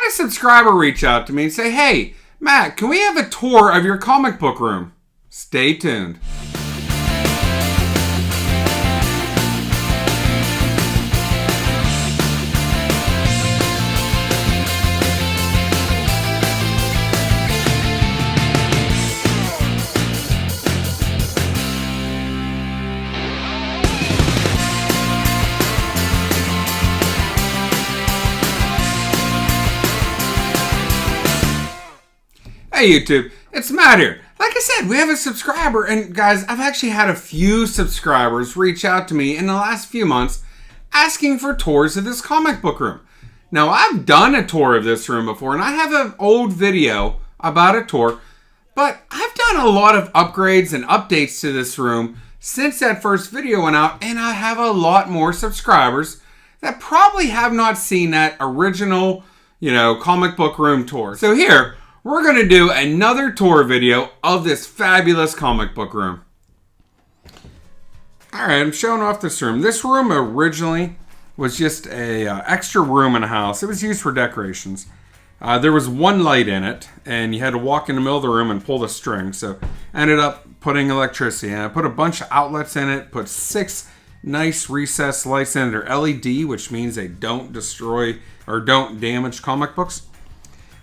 a subscriber reach out to me and say, hey, Matt, can we have a tour of your comic book room? Stay tuned. Hey YouTube, it's Matt here. Like I said, we have a subscriber, and guys, I've actually had a few subscribers reach out to me in the last few months asking for tours of this comic book room. Now, I've done a tour of this room before, and I have an old video about a tour, but I've done a lot of upgrades and updates to this room since that first video went out, and I have a lot more subscribers that probably have not seen that original, comic book room tour. So here, we're going to do another tour video of this fabulous comic book room. Alright, I'm showing off this room. This room originally was just a extra room in a house. It was used for decorations. There was one light in it, and you had to walk in the middle of the room and pull the string. So I ended up putting electricity in. I put a bunch of outlets in it, put 6 nice recessed lights in it. They're LED, which means they don't destroy or don't damage comic books.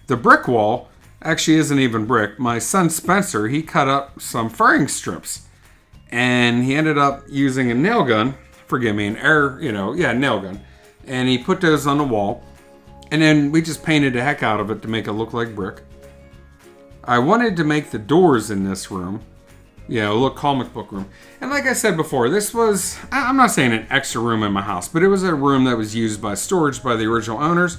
The brick wall actually isn't even brick. My son Spencer, he cut up some furring strips, and he ended up using a nail gun. Forgive me, nail gun. And he put those on the wall, and then we just painted the heck out of it to make it look like brick. I wanted to make the doors in this room, look comic book room. And like I said before, this was, I'm not saying an extra room in my house, but it was a room that was used by storage by the original owners.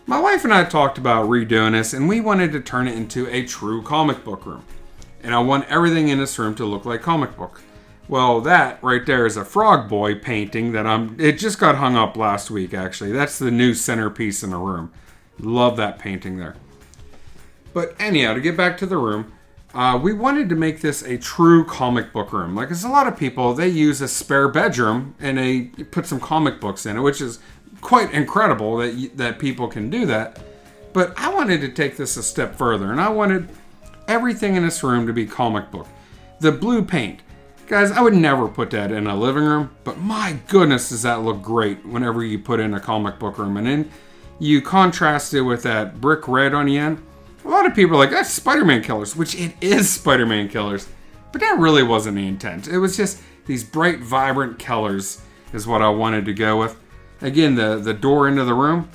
My wife and I talked about redoing this, and we wanted to turn it into a true comic book room. And I want everything in this room to look like comic book. Well, that right there is a Frog Boy painting that it just got hung up last week, actually. That's the new centerpiece in the room. Love that painting there. But anyhow, to get back to the room, we wanted to make this a true comic book room. Like, there's a lot of people, they use a spare bedroom and they put some comic books in it, which is quite incredible that people can do that. But I wanted to take this a step further, and I wanted everything in this room to be comic book. The blue paint, guys, I would never put that in a living room, but my goodness does that look great whenever you put in a comic book room. And then you contrast it with that brick red on the end. A lot of people are like, that's Spider-Man Killers, which it is Spider-Man Killers, but that really wasn't the intent. It was just these bright, vibrant colors is what I wanted to go with. Again, the door into the room,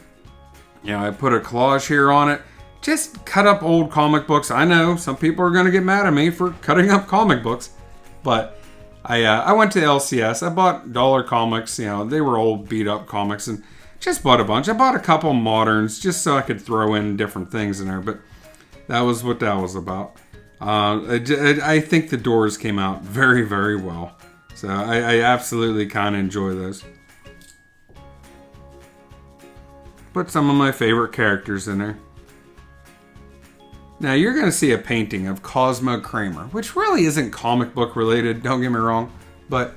I put a collage here on it. Just cut up old comic books. I know some people are going to get mad at me for cutting up comic books, but I went to LCS. I bought dollar comics. They were old beat up comics, and just bought a bunch. I bought a couple moderns just so I could throw in different things in there, but that was what that was about. I think the doors came out very, very well. So I absolutely kind of enjoy those. Put some of my favorite characters in there. Now you're going to see a painting of Cosmo Kramer, which really isn't comic book related, don't get me wrong, but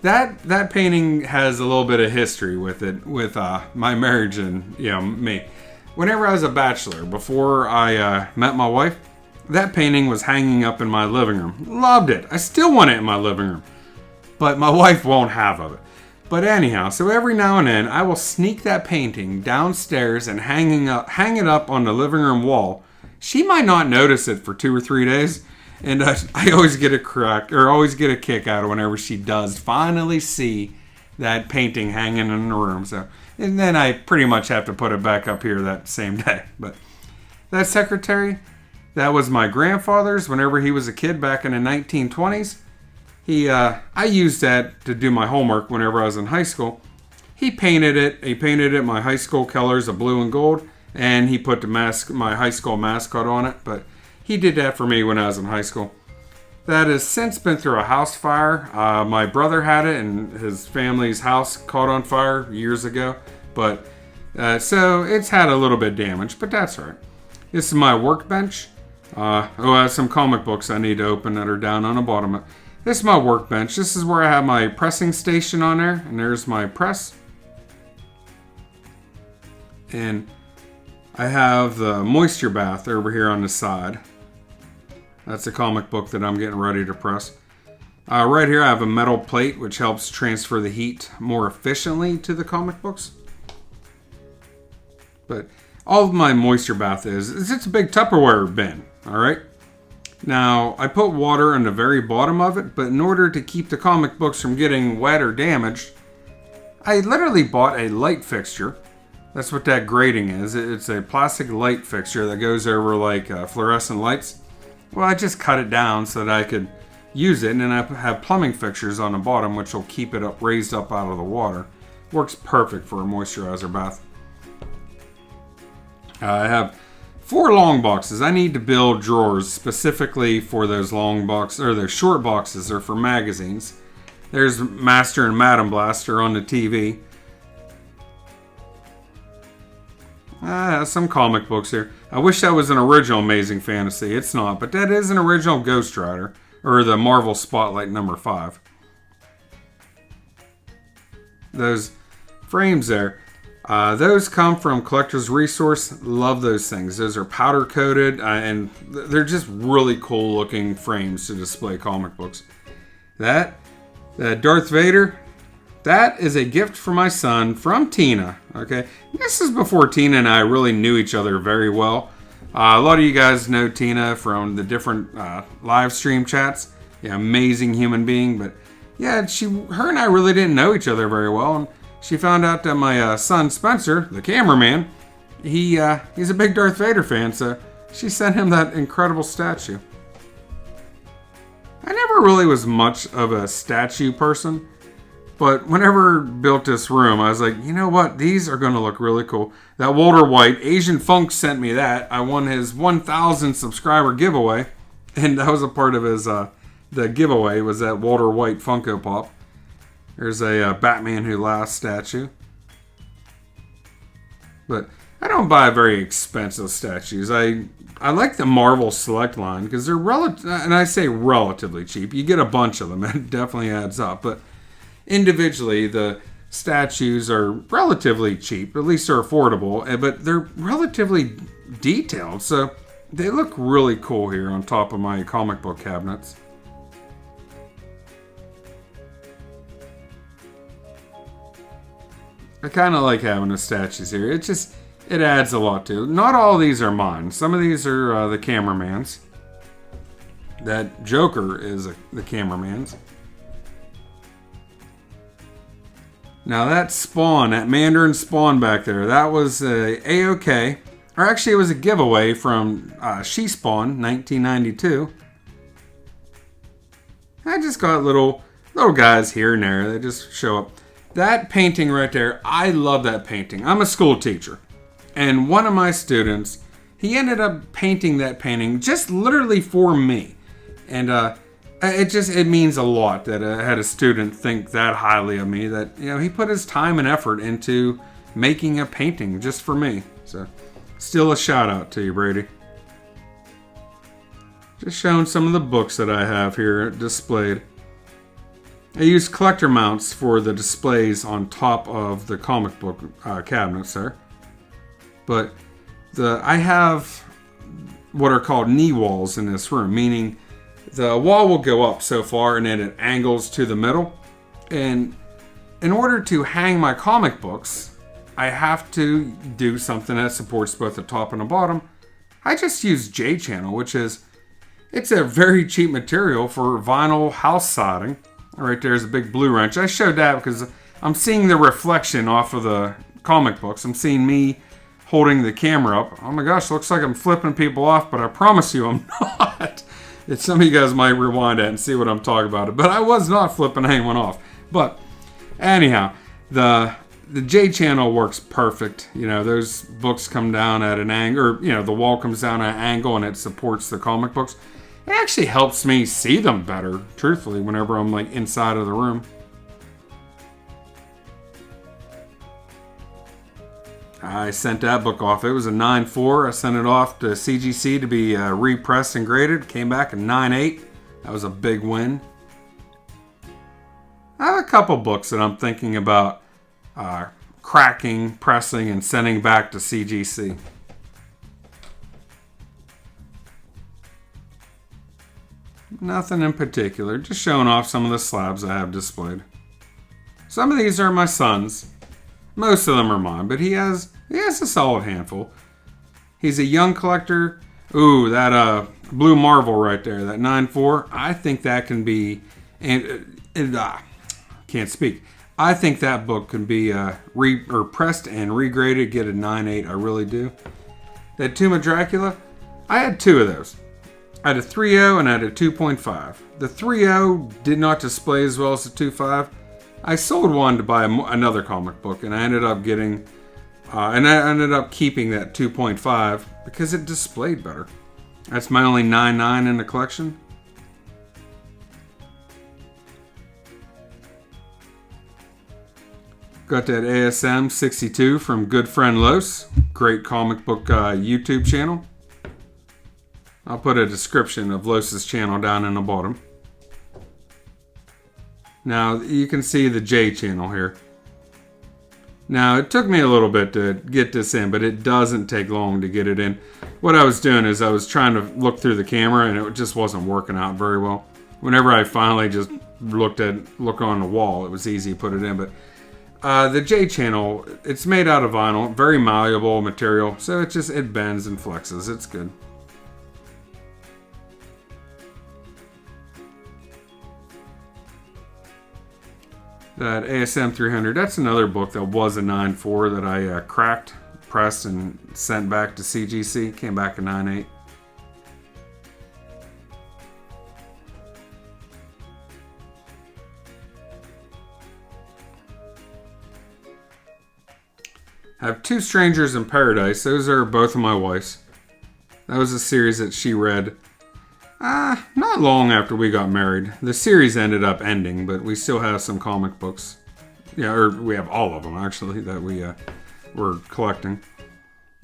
that painting has a little bit of history with it, with my marriage and me. Whenever I was a bachelor, before I met my wife, that painting was hanging up in my living room. Loved it. I still want it in my living room, but my wife won't have of it. But anyhow, so every now and then, I will sneak that painting downstairs and hang it up on the living room wall. She might not notice it for 2 or 3 days, and I always get a kick out of whenever she does finally see that painting hanging in the room. So, and then I pretty much have to put it back up here that same day. But that secretary, that was my grandfather's whenever he was a kid back in the 1920s. I used that to do my homework whenever I was in high school. He painted it my high school colors of blue and gold, and he put my high school mascot on it, but he did that for me when I was in high school. That has since been through a house fire. My brother had it, and his family's house caught on fire years ago, but so it's had a little bit of damage, but that's all right. This is my workbench. I have some comic books I need to open that are down on the bottom. This is my workbench. This is where I have my pressing station on there. And there's my press. And I have the moisture bath over here on the side. That's a comic book that I'm getting ready to press. Right here I have a metal plate which helps transfer the heat more efficiently to the comic books. But all of my moisture bath is it's a big Tupperware bin, alright? Now, I put water in the very bottom of it, but in order to keep the comic books from getting wet or damaged, I literally bought a light fixture. That's what that grating is. It's a plastic light fixture that goes over like fluorescent lights. Well, I just cut it down so that I could use it, and then I have plumbing fixtures on the bottom which will keep it up, raised up out of the water. Works perfect for a moisturizer bath. I have 4 long boxes. I need to build drawers specifically for those long boxes, or those short boxes are for magazines. There's Master and Madam Blaster on the TV. Some comic books here. I wish that was an original Amazing Fantasy. It's not, but that is an original Ghost Rider, or the Marvel Spotlight number 5. Those frames there. Those come from Collector's Resource. Love those things. Those are powder coated and they're just really cool looking frames to display comic books. That Darth Vader, that is a gift for my son from Tina. Okay, this is before Tina and I really knew each other very well. A lot of you guys know Tina from the different live stream chats. Yeah, amazing human being. But yeah, her and I really didn't know each other very well. And she found out that my son Spencer, the cameraman, he's a big Darth Vader fan, so she sent him that incredible statue. I never really was much of a statue person, but whenever I built this room, I was like, you know what? These are going to look really cool. That Walter White, Asian Funk sent me that. I won his 1,000 subscriber giveaway, and that was a part of his the giveaway was that Walter White Funko Pop. There's a Batman Who Laughs statue. But I don't buy very expensive statues. I like the Marvel Select line because they're and I say relatively cheap. You get a bunch of them, it definitely adds up. But individually, the statues are relatively cheap. At least they're affordable. But they're relatively detailed. So they look really cool here on top of my comic book cabinets. I kind of like having the statues here. It adds a lot to it. Not all of these are mine. Some of these are the cameraman's. That Joker is the cameraman's. Now that Spawn, that Mandarin Spawn back there, that was A-OK. Or actually it was a giveaway from She Spawn, 1992. I just got little guys here and there. They just show up. That painting right there, I love that painting. I'm a school teacher. And one of my students, he ended up painting that painting just literally for me. And it means a lot that I had a student think that highly of me, that he put his time and effort into making a painting just for me. So still a shout out to you, Brady. Just showing some of the books that I have here displayed. I use collector mounts for the displays on top of the comic book cabinets there. But I have what are called knee walls in this room, meaning the wall will go up so far and then it angles to the middle. And in order to hang my comic books, I have to do something that supports both the top and the bottom. I just use J-channel, it's a very cheap material for vinyl house siding. Right there's a big blue wrench. I showed that because I'm seeing the reflection off of the comic books. I'm seeing me holding the camera up. Oh my gosh, looks like I'm flipping people off, but I promise you I'm not. Some of you guys might rewind that and see what I'm talking about. But I was not flipping anyone off. But anyhow, the J channel works perfect. Those books come down at an angle, or the wall comes down at an angle and it supports the comic books. It actually helps me see them better, truthfully, whenever I'm inside of the room. I sent that book off. It was a 9.4. I sent it off to CGC to be repressed and graded. Came back a 9.8. That was a big win. I have a couple books that I'm thinking about cracking, pressing, and sending back to CGC. Nothing in particular. Just showing off some of the slabs I have displayed. Some of these are my son's. Most of them are mine, but he has a solid handful. He's a young collector. Ooh, that blue Marvel right there, that 9.4. I think that can be, can't speak. I think that book can be pressed and regraded, get a 9.8. I really do. That Tomb of Dracula, I had two of those. I had a 3.0 and I had a 2.5. The 3.0 did not display as well as the 2.5. I sold one to buy another comic book, and I ended up getting, keeping that 2.5 because it displayed better. That's my only 9.9 in the collection. Got that ASM 62 from good friend Los. Great comic book YouTube channel. I'll put a description of Los's channel down in the bottom. Now, you can see the J channel here. Now, it took me a little bit to get this in, but it doesn't take long to get it in. What I was doing is I was trying to look through the camera, and it just wasn't working out very well. Whenever I finally just look on the wall, it was easy to put it in. But the J channel, it's made out of vinyl, very malleable material, so it bends and flexes. It's good. That ASM 300, that's another book that was a 9.4 that I cracked, pressed, and sent back to CGC. Came back a 9.8. I have Two Strangers in Paradise. Those are both of my wife's. That was a series that she read not long after we got married. The series ended up ending, but we still have some comic books. Yeah, or we have all of them, actually, that we're collecting.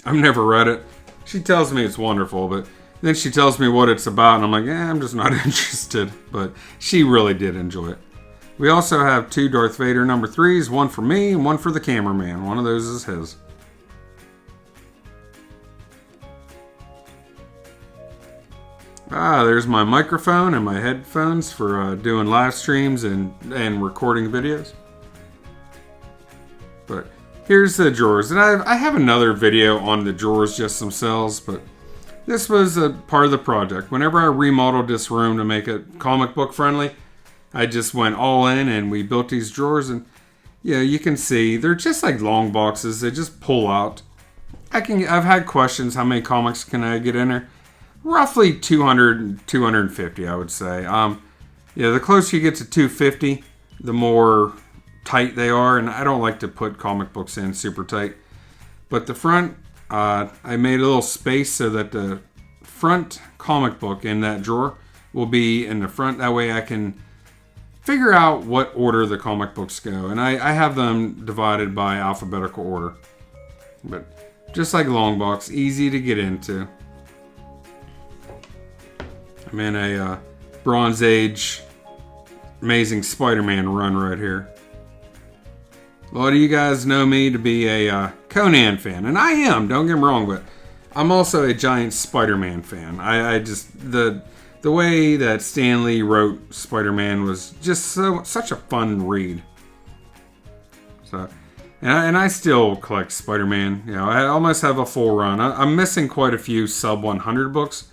I've never read it. She tells me it's wonderful, but then she tells me what it's about, and I'm like, I'm just not interested. But she really did enjoy it. We also have two Darth Vader number 3s, one for me and one for the cameraman. One of those is his. There's my microphone and my headphones for doing live streams and recording videos. But here's the drawers. And I have another video on the drawers just themselves, but this was a part of the project. Whenever I remodeled this room to make it comic book friendly, I just went all in and we built these drawers. And yeah, you can see they're just like long boxes. They just pull out. I've had questions, how many comics can I get in there? Roughly 200, 250, I would say. The closer you get to 250, the more tight they are. And I don't like to put comic books in super tight. But the front, I made a little space so that the front comic book in that drawer will be in the front. That way I can figure out what order the comic books go. And I have them divided by alphabetical order. But just like long box, easy to get into. I'm in a Bronze Age Amazing Spider-Man run right here. A lot of you guys know me to be a Conan fan, and I am, don't get me wrong, but I'm also a giant Spider-Man fan. I just, the way that Stan Lee wrote Spider-Man was just such a fun read. So, and I still collect Spider-Man. I almost have a full run. I'm missing quite a few sub 100 books.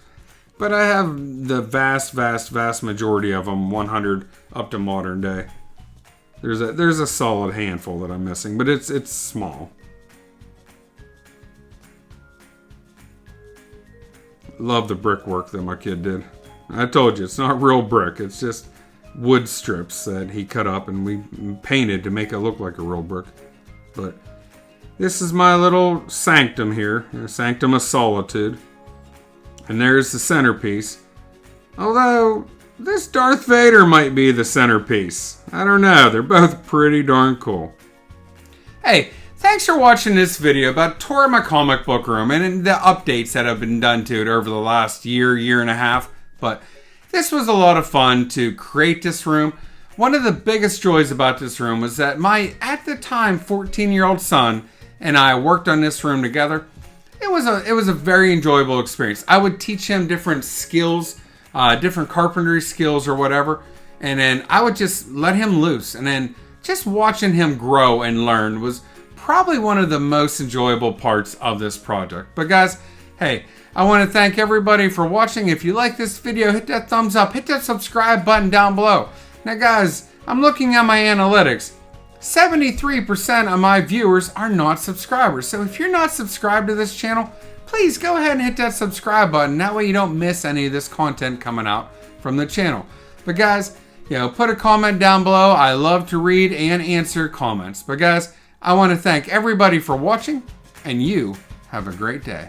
But I have the vast majority of them 100 up to modern day. There's a solid handful that I'm missing, but it's small. Love the brickwork that my kid did. I told you, it's not real brick. It's just wood strips that he cut up and we painted to make it look like a real brick. But this is my little sanctum here, a sanctum of solitude. And there's the centerpiece. Although, this Darth Vader might be the centerpiece. I don't know. They're both pretty darn cool. Hey, thanks for watching this video about a tour of my comic book room and the updates that have been done to it over the last year and a half. But this was a lot of fun to create this room. One of the biggest joys about this room was that my, at the time, 14-year-old son and I worked on this room together. It was a very enjoyable experience. I would teach him different skills different carpentry skills or whatever. And then I would just let him loose. And then just watching him grow and learn was probably one of the most enjoyable parts of this project. But guys, hey, I want to thank everybody for watching. If you like this video, hit that thumbs up, hit that subscribe button down below. Now guys, I'm looking at my analytics. 73% of my viewers are not subscribers. So if you're not subscribed to this channel, please go ahead and hit that subscribe button. That way you don't miss any of this content coming out from the channel. But guys, put a comment down below. I love to read and answer comments. But guys, I want to thank everybody for watching, and you have a great day.